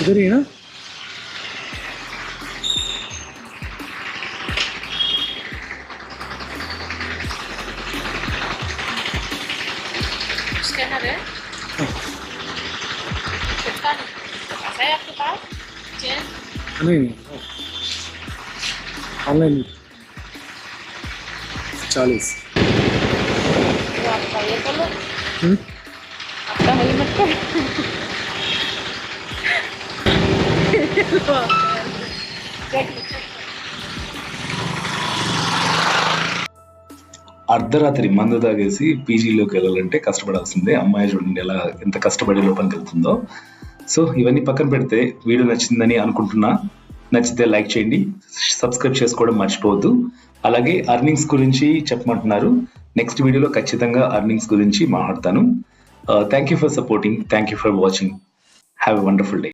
इधर ही है ना? स्कैनर है? कितना पैसा है आपके पास? चेंज? नहीं ऑनलाइन 40। तो आपका ये कर लो, आपका हेलमेट को चेक लो। అర్ధరాత్రి మందు తాగేసి పీజీలోకి వెళ్ళాలంటే కష్టపడాల్సిందే. అమ్మాయి చూడండి ఎలా ఎంత కష్టపడి లోపలికి వెళ్తుందో. సో ఇవన్నీ పక్కన పెడితే వీడియో నచ్చిందని అనుకుంటున్నా. నచ్చితే లైక్ చేయండి, సబ్స్క్రైబ్ చేసుకోవడం మర్చిపోవద్దు. అలాగే అర్నింగ్స్ గురించి చెప్పమంటున్నారు. నెక్స్ట్ వీడియోలో ఖచ్చితంగా అర్నింగ్స్ గురించి మాట్లాడతాను. Thank you for supporting, thank you for watching. Have a wonderful day.